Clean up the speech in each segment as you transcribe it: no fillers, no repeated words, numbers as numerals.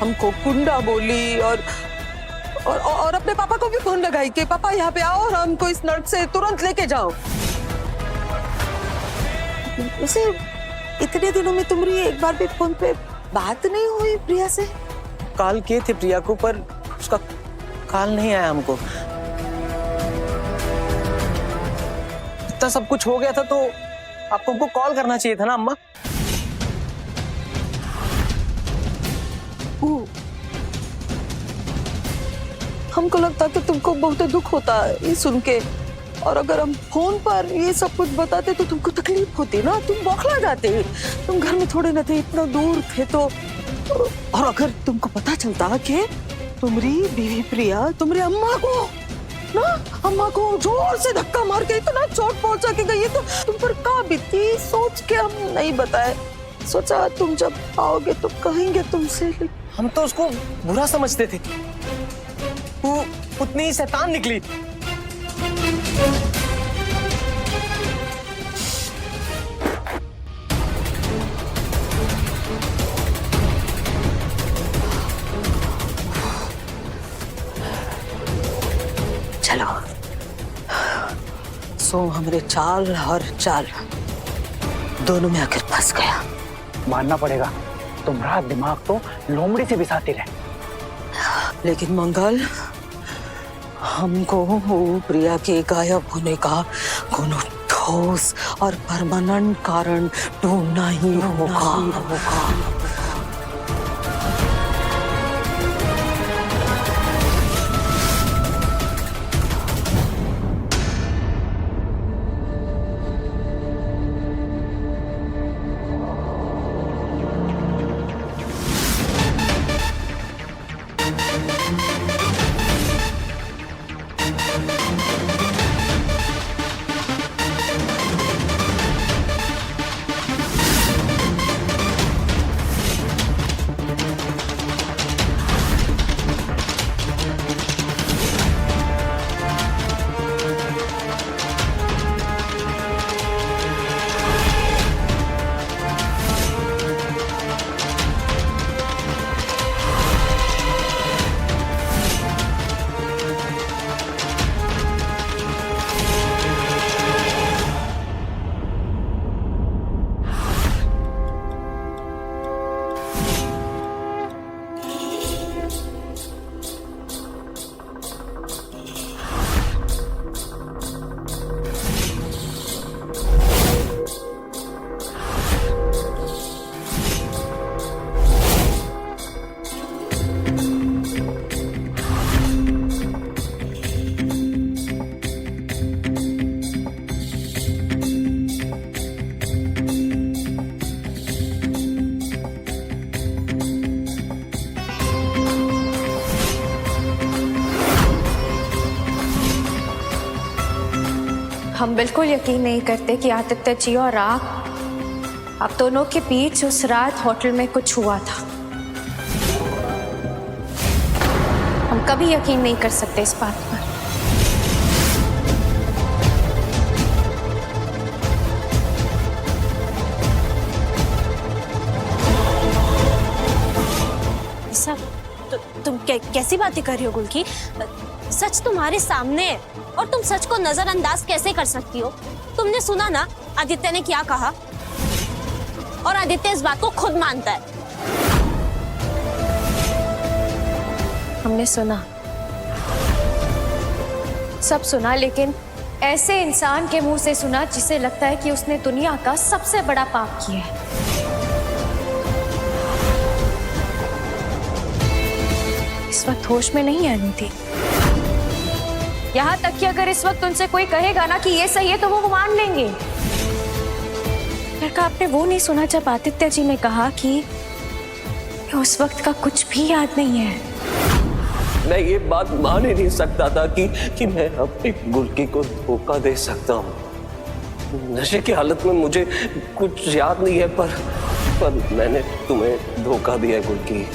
हमको गुंडा बोली और अपने पापा को भी फोन लगाई कि पापा यहाँ पे आओ और हमको इस नर्क से तुरंत लेके जाओ। वैसे इतने दिनों में तुम्हारी एक बार भी फोन पे बात नहीं हुई प्रिया से? कॉल किए थे प्रिया को, पर उसका कॉल नहीं आया हमको। इतना सब कुछ हो गया था तो आपको हमको कॉल करना चाहिए था ना अम्मा। हमको लगता कि तुमको बहुत दुख होता है ये सुन के, और अगर हम फोन पर ये सब कुछ बताते तो तुमको तकलीफ होती ना, तुम बौखला जाते। तुम घर में थोड़े न थे, इतना दूर थे तो। और अगर तुमको पता चलता कि तुम्हारी बीवी प्रिया तुम्हारी अम्मा को जोर से धक्का मार के इतना चोट पहुंचा के गई है तो तुम पर का बीती सोच के हम नहीं बताए। सोचा तुम जब आओगे तो कहेंगे तुमसे। हम तो उसको बुरा समझते थे, वो उतनी ही शैतान निकली। चलो सो हमारे चाल और चाल दोनों में आकर फंस गया। मानना पड़ेगा, तुम्हारा दिमाग तो लोमड़ी से भी सातिर है। लेकिन मंगल, हमको वो प्रिया के गायब होने का कोनो ठोस और परमानेंट कारण ढूंढना ही होगा। हम बिल्कुल यकीन नहीं करते कि आदित्य जी और आप दोनों के बीच उस रात होटल में कुछ हुआ था। हम कभी यकीन नहीं कर सकते इस बात पर। सब तुम कैसी बातें कर रही हो गुलकी? सच तुम्हारे सामने है और तुम सच को नजरअंदाज कैसे कर सकती हो? तुमने सुना ना आदित्य ने क्या कहा, और आदित्य इस बात को खुद मानता है। हमने सुना, सब सुना, लेकिन ऐसे इंसान के मुंह से सुना जिसे लगता है कि उसने दुनिया का सबसे बड़ा पाप किया है। इस वक्त होश में नहीं आनी थी। यहाँ तक कि अगर इस वक्त उनसे कोई कहेगा ना कि ये सही है तो वो मान लेंगे। लड़का, आपने वो नहीं सुना जब आदित्य जी ने कहा कि उस वक्त का कुछ भी याद नहीं है? मैं ये बात मान ही नहीं सकता था कि मैं अपनी गुलकी को धोखा दे सकता हूँ। नशे की हालत में मुझे कुछ याद नहीं है, पर मैंने तुम्हें धोखा दिया गुलकी।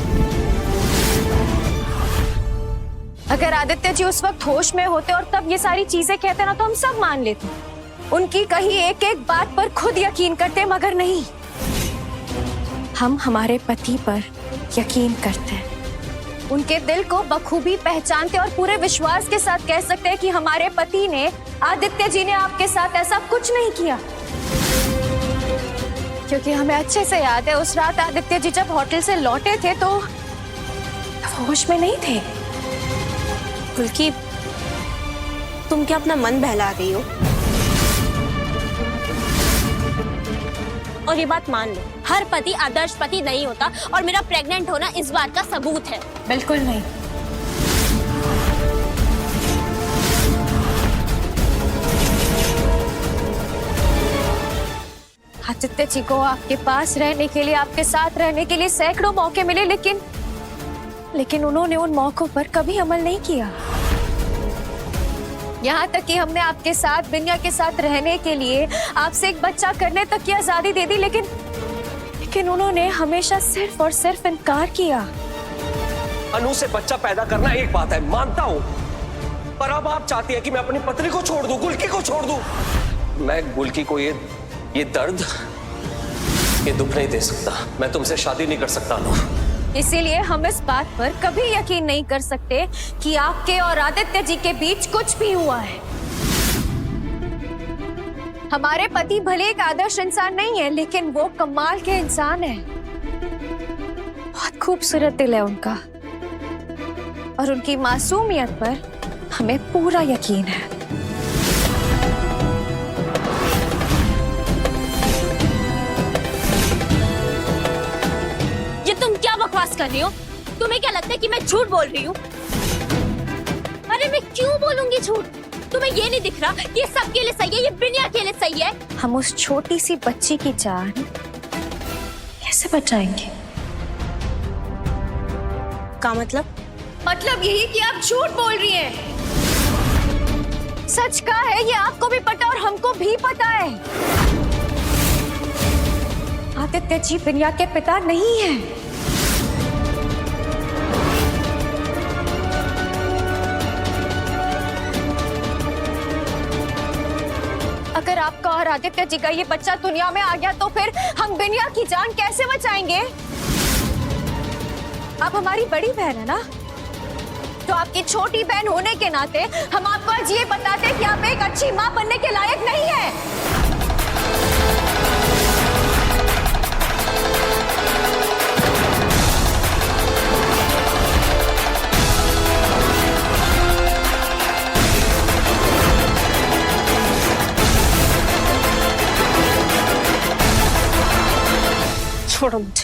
अगर आदित्य जी उस वक्त होश में होते और तब ये सारी चीजें कहते ना तो हम सब मान लेते। उनकी कही एक एक बात पर खुद यकीन करते, मगर नहीं, हम हमारे पति पर यकीन करते हैं। उनके दिल को बखूबी पहचानते और पूरे विश्वास के साथ कह सकते हैं कि हमारे पति ने, आदित्य जी ने आपके साथ ऐसा कुछ नहीं किया। क्योंकि हमें अच्छे से याद है उस रात आदित्य जी जब होटल से लौटे थे तो होश में नहीं थे। गुलकी, तुम क्या अपना मन बहला रही हो? और ये बात मान लो, हर पति आदर्श पति नहीं होता और मेरा प्रेग्नेंट होना इस बात का सबूत है। बिल्कुल नहीं। आदित्य जी को आपके पास रहने के लिए, आपके साथ रहने के लिए सैकड़ों मौके मिले, लेकिन उन्होंने उन मौकों पर कभी अमल नहीं किया। यहाँ तक कि हमने आपके साथ, बिनिया के साथ रहने के लिए आपसे एक बच्चा करने तक की आजादी दे दी, लेकिन उन्होंने हमेशा सिर्फ और सिर्फ इनकार किया। अनु से बच्चा पैदा करना एक बात है, मानता हूं, पर अब आप चाहती है कि मैं अपनी पत्नी को छोड़ दूं, गुलकी को छोड़ दूं। मैं गुलकी को ये दर्द, ये दुख नहीं दे सकता। मैं तुमसे शादी नहीं कर सकता अनु। इसीलिए हम इस बात पर कभी यकीन नहीं कर सकते कि आपके और आदित्य जी के बीच कुछ भी हुआ है। हमारे पति भले एक आदर्श इंसान नहीं है, लेकिन वो कमाल के इंसान है। बहुत खूबसूरत दिल है उनका और उनकी मासूमियत पर हमें पूरा यकीन है। ये तुम क्या बकवास कर रही हो? तुम्हें क्या लगता है कि मैं झूठ बोल रही हूँ? अरे मैं क्यों बोलूंगी झूठ? तुम्हें ये नहीं दिख रहा कि ये सबके लिए सही है, ये बिनिया के लिए सही है? हम उस छोटी सी बच्ची की जान कैसे बचाएंगे? का मतलब? मतलब यही कि आप झूठ बोल रही हैं। सच का है, ये आपको भी पता और हमको भी पता है। आदित्य जी बिनिया के पिता नहीं हैं। अगर आपका और आदित्य जी का ये बच्चा दुनिया में आ गया तो फिर हम बिनिया की जान कैसे बचाएंगे? आप हमारी बड़ी बहन है ना, तो आपकी छोटी बहन होने के नाते हम आपको आज ये बताते हैं कि आप एक अच्छी मां बनने के लायक नहीं है। छोड़ो मुझे।